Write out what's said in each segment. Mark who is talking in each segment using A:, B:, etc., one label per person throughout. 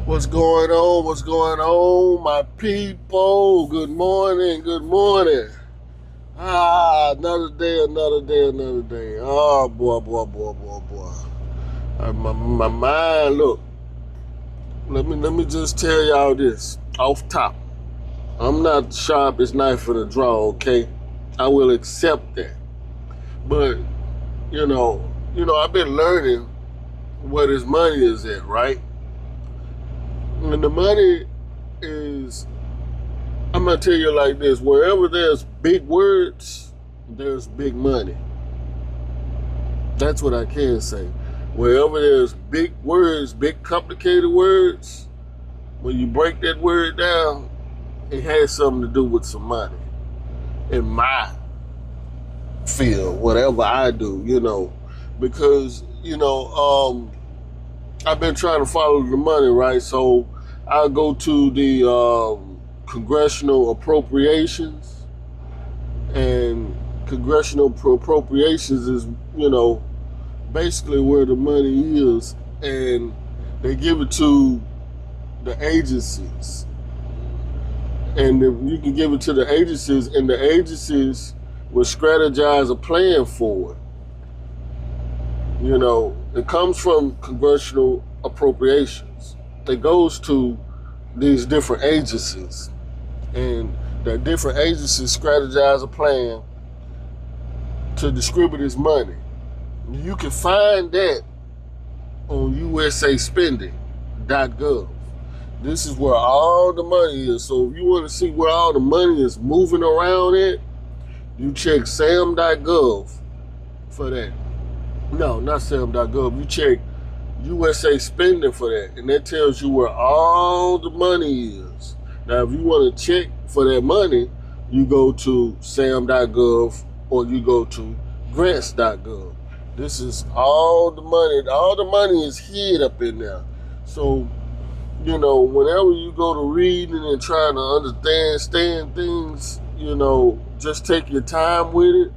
A: What's going on? What's going on, my people? Good morning. Good morning. Another day, another day, another day. Oh, boy, boy, boy, boy, boy. My mind, look, let me just tell y'all this off top. I'm not the sharpest knife in the drawer, okay? I will accept that. But, I've been learning where this money is at, right? And the money is, I'm gonna tell you like this: wherever there's big words, there's big money. That's what I can say. Wherever there's big words, big complicated words, when you break that word down, it has something to do with some money. In my field, whatever I do, because I've been trying to follow the money, right? So I go to the congressional appropriations, and congressional appropriations is, basically where the money is, and they give it to the agencies. And if you can give it to the agencies, and the agencies will strategize a plan for it. It comes from congressional appropriations. It goes to these different agencies, and the different agencies strategize a plan to distribute this money. You can find that on usaspending.gov. This is where all the money is. So if you want to see where all the money is moving around at, you check sam.gov for that. No, not sam.gov. You check USA Spending for that, and that tells you where all the money is. Now, if you want to check for that money, you go to sam.gov or you go to grants.gov. This is all the money. All the money is hid up in there. So, whenever you go to reading and trying to understand things, just take your time with it.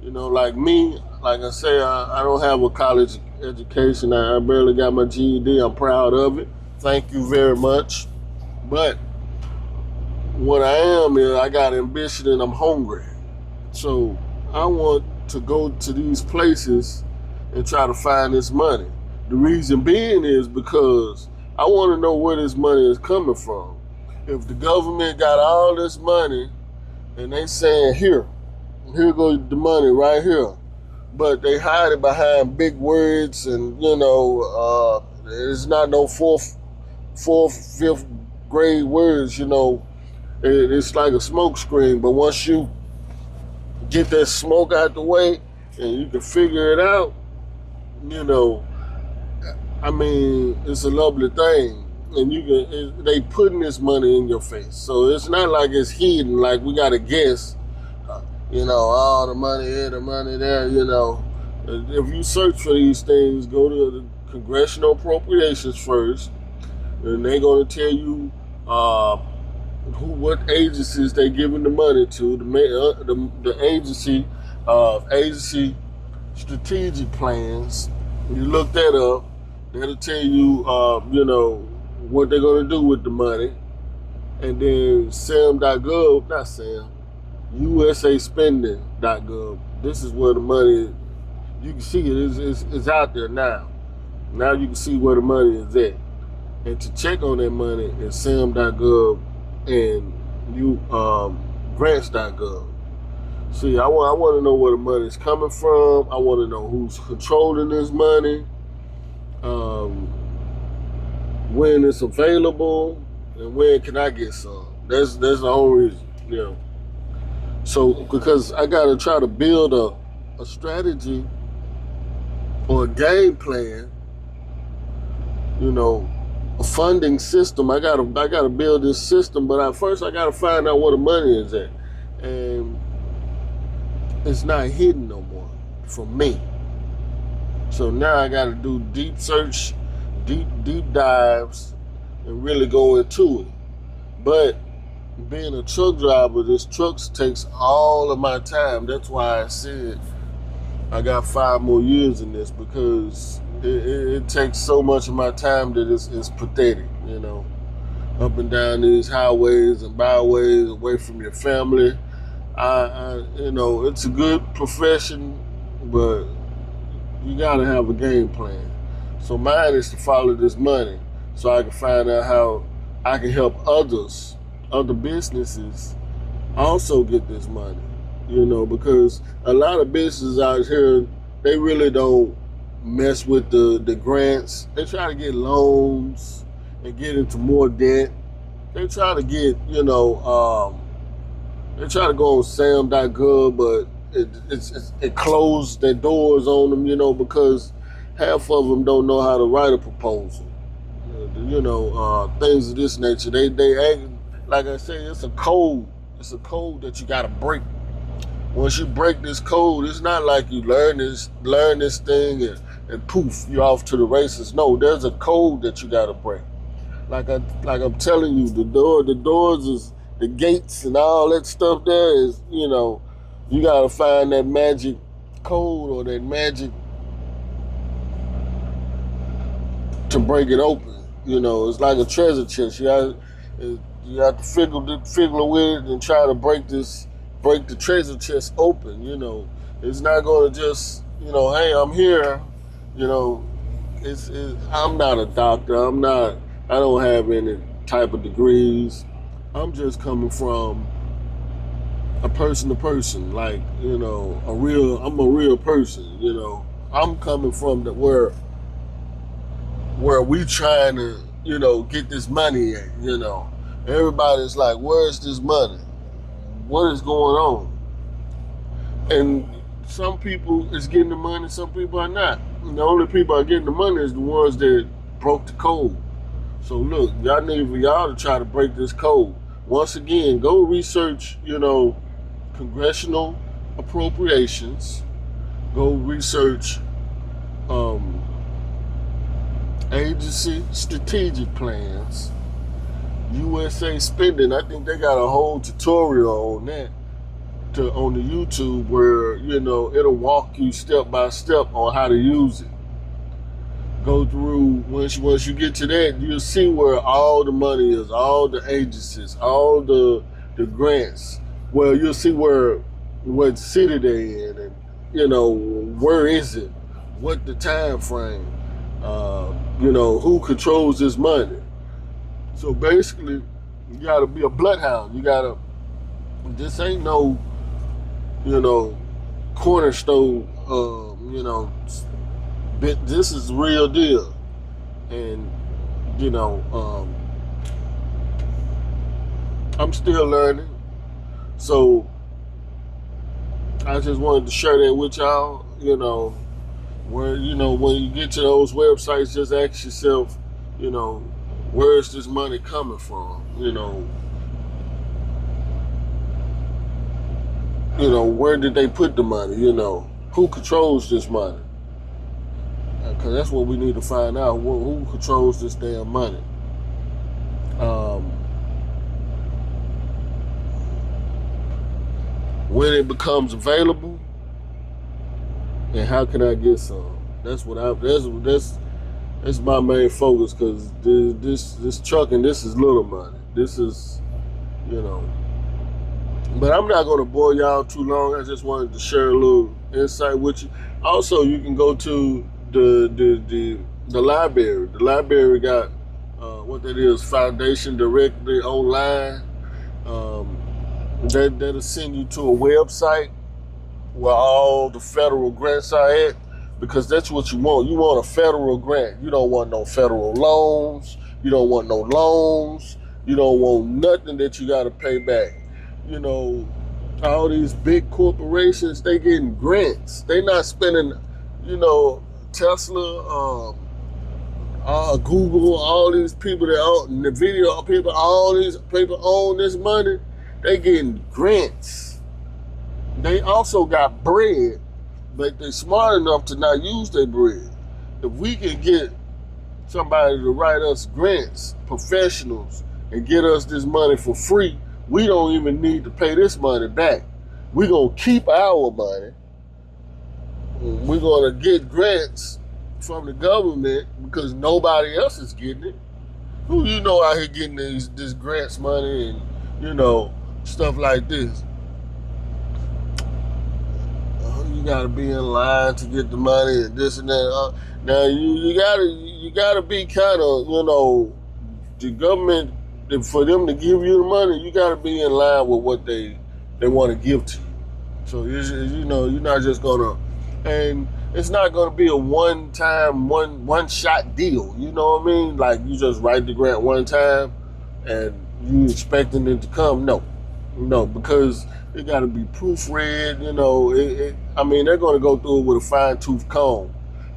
A: Like me, like I say, I don't have a college education. I barely got my GED. I'm proud of it. Thank you very much. But what I am is I got ambition and I'm hungry. So I want to go to these places and try to find this money. The reason being is because I want to know where this money is coming from. If the government got all this money and they saying, here goes the money right here, but they hide it behind big words, and it's not no fourth, fifth grade words. It's like a smoke screen. But once you get that smoke out the way and you can figure it out, it's a lovely thing. And they putting this money in your face, so it's not like it's hidden. Like we gotta guess. All the money here, the money there, If you search for these things, go to the congressional appropriations first, and they're going to tell you what agencies they giving the money to. The agency strategic plans. You look that up, that'll tell you, what they're going to do with the money. And then sam.gov, not Sam, usaspending.gov. This is where the money, you can see it, it's out there now. Now you can see where the money is at. And to check on that money is sam.gov and grants.gov. See, I want to know where the money is coming from. I want to know who's controlling this money, when it's available, and when can I get some. That's the whole reason, So, because I got to try to build a strategy or a game plan, a funding system. I gotta build this system, but first I gotta find out where the money is at, and it's not hidden no more from me. So now I gotta do deep search, deep dives, and really go into it. But being a truck driver, this truck takes all of my time. That's why I said I got 5 more years in this, because it takes so much of my time that it's pathetic. Up and down these highways and byways, away from your family. It's a good profession, but you gotta have a game plan. So mine is to follow this money, so I can find out how I can help other businesses, also get this money. Because a lot of businesses out here, they really don't mess with the grants. They try to get loans and get into more debt. They try to get, they try to go on sam.gov, but it closed their doors on them, because half of them don't know how to write a proposal. Things of this nature. They act, like I say, it's a code. It's a code that you got to break. Once you break this code, it's not like you learn this thing and poof, you're off to the races. No, there's a code that you got to break. Like I'm telling you, the doors is the gates and all that stuff. There is, you got to find that magic code or that magic to break it open. It's like a treasure chest. You have to fiddle with it and try to break the treasure chest open. It's not going to just, hey, I'm here. I'm not a doctor. I don't have any type of degrees. I'm just coming from a person to person, like, I'm a real person. I'm coming from where we trying to, get this money at, Everybody's like, where's this money? What is going on? And some people is getting the money, some people are not. And the only people are getting the money is the ones that broke the code. So look, y'all need for y'all to try to break this code. Once again, go research, congressional appropriations. Go research agency strategic plans. USA spending. I think they got a whole tutorial on that on the YouTube where, it'll walk you step by step on how to use it. Go through, once you get to that, you'll see where all the money is, all the agencies, all the grants. Well, you'll see what city they in, and where is it, what the time frame, who controls this money. So basically, you gotta be a bloodhound. This ain't no, cornerstone, this is the real deal. And, I'm still learning. So I just wanted to share that with y'all, where, when you get to those websites, just ask yourself, where is this money coming from? Where did they put the money? Who controls this money? Because that's what we need to find out. Who controls this damn money? When it becomes available, and how can I get some? That's my main focus. Because this trucking, this is little money. This is, But I'm not going to bore y'all too long. I just wanted to share a little insight with you. Also, you can go to the library. The library got what that is, foundation directly online. That'll send you to a website where all the federal grants are at, because that's what you want. You want a federal grant. You don't want no federal loans. You don't want no loans. You don't want nothing that you got to pay back. All these big corporations, they getting grants. They not spending, Tesla, Google, all these people that own the video people, all these people own this money. They getting grants. They also got bread, but they smart enough to not use their bread. If we can get somebody to write us grants, professionals, and get us this money for free, we don't even need to pay this money back. We're going to keep our money. We're going to get grants from the government because nobody else is getting it. Who you know out here getting this grants money and stuff like this? You gotta be in line to get the money and this and that. Now you gotta be kind of the government, for them to give you the money. You gotta be in line with what they want to give to you. So you're not just gonna, and it's not gonna be a one time one shot deal. You know what I mean? Like you just write the grant one time and you expecting it to come. No, because it got to be proofread. They're going to go through it with a fine tooth comb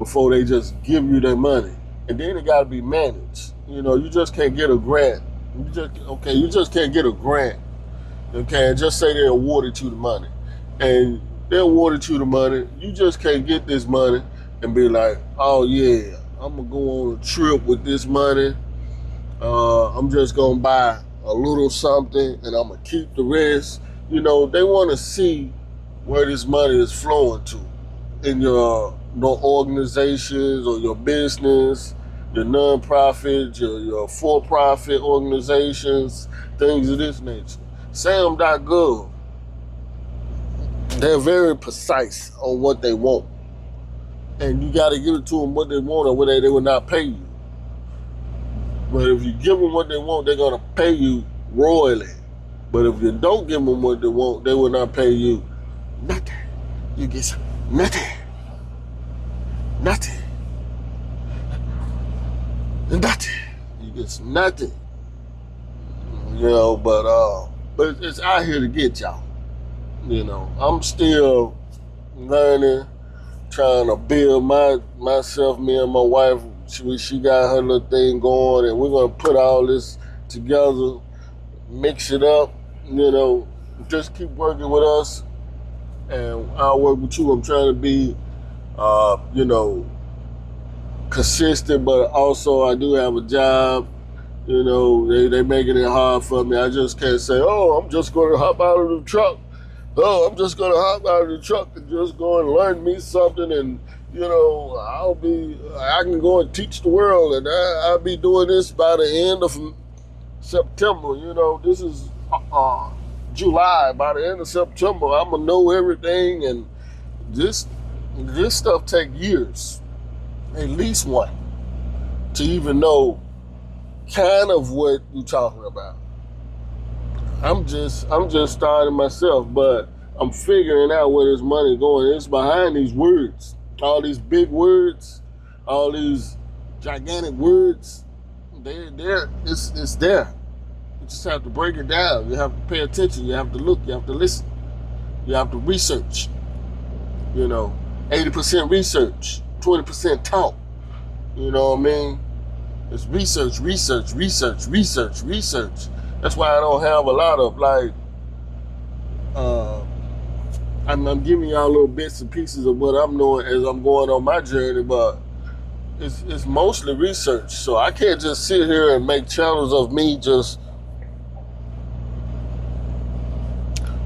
A: before they just give you their money, and then it got to be managed. You just can't get a grant. You just can't get a grant. Okay, and just say they awarded you the money, and they awarded you the money. You just can't get this money and be like, oh yeah, I'm gonna go on a trip with this money. I'm just gonna buy a little something and I'm gonna keep the rest. They want to see where this money is flowing to in your organizations or your business, your non-profit, your for-profit organizations, things of this nature. Sam.gov, they're very precise on what they want. And you got to give it to them what they want or what they will not pay you. But if you give them what they want, they're going to pay you royally. But if you don't give them what they want, they will not pay you nothing. You get nothing. Nothing. Nothing. You get nothing. But it's out here to get y'all. I'm still learning, trying to build myself, me and my wife. She got her little thing going, and we're gonna put all this together, mix it up, just keep working with us, and I'll work with you. I'm trying to be, consistent, but also I do have a job. They making it hard for me. I just can't say, oh, I'm just gonna hop out of the truck. Oh, I'm just gonna hop out of the truck and just go and learn me something, and I can go and teach the world, and I'll be doing this by the end of September. This is July. By the end of September, I'm gonna know everything, and this stuff take years, at least one, to even know kind of what you're talking about. I'm just starting myself, but I'm figuring out where this money going. It's behind these words. All these big words, all these gigantic words, it's there. You just have to break it down. You have to pay attention. You have to look. You have to listen. You have to research. 80% research, 20% talk. You know what I mean? It's research. That's why I don't have a lot of I'm giving y'all little bits and pieces of what I'm doing as I'm going on my journey, but it's mostly research. So I can't just sit here and make channels of me just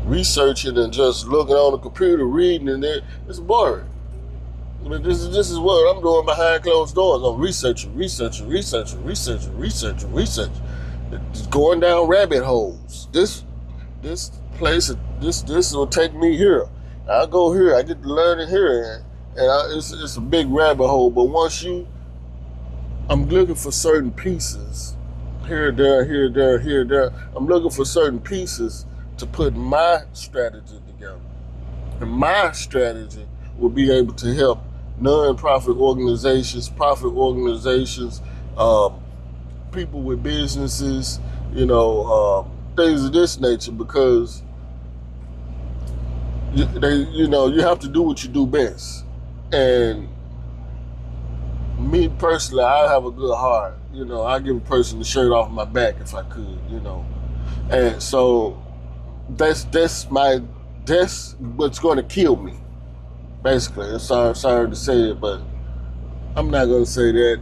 A: researching and just looking on the computer, reading, and then it's boring. This is what I'm doing behind closed doors. I'm researching. Just going down rabbit holes. This place, this will take me here. I go here. I get to learn it here, and it's a big rabbit hole. But I'm looking for certain pieces, here, there. I'm looking for certain pieces to put my strategy together, and my strategy will be able to help non-profit organizations, profit organizations, people with businesses, things of this nature, because you have to do what you do best. And me personally, I have a good heart. I give a person the shirt off my back if I could. And so that's what's going to kill me. Basically, I'm sorry to say it, but I'm not going to say that.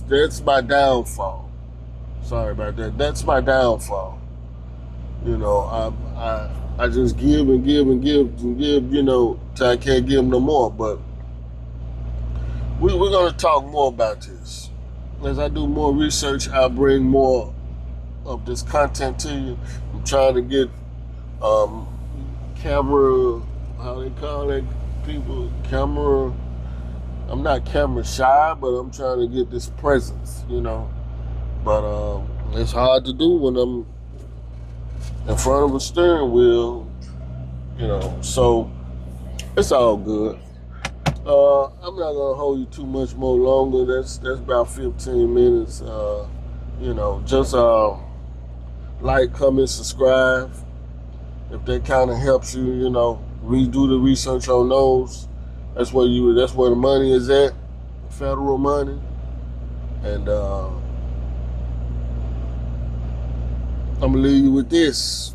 A: That's my downfall. Sorry about that. That's my downfall. I just give and give till I can't give no more. But we're gonna talk more about this. As I do more research, I'll bring more of this content to you. I'm trying to get camera, how they call it, people, camera. I'm not camera shy, but I'm trying to get this presence, you know. But it's hard to do when I'm in front of a steering wheel, you know. So it's all good. I'm not gonna hold you too much more longer. That's about 15 minutes. You know, just like, comment, subscribe. If that kind of helps you, you know, redo the research on those. That's where the money is at, federal money. And I'm gonna leave you with this: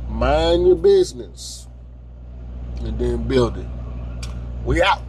A: mind your business, and then build it. We out.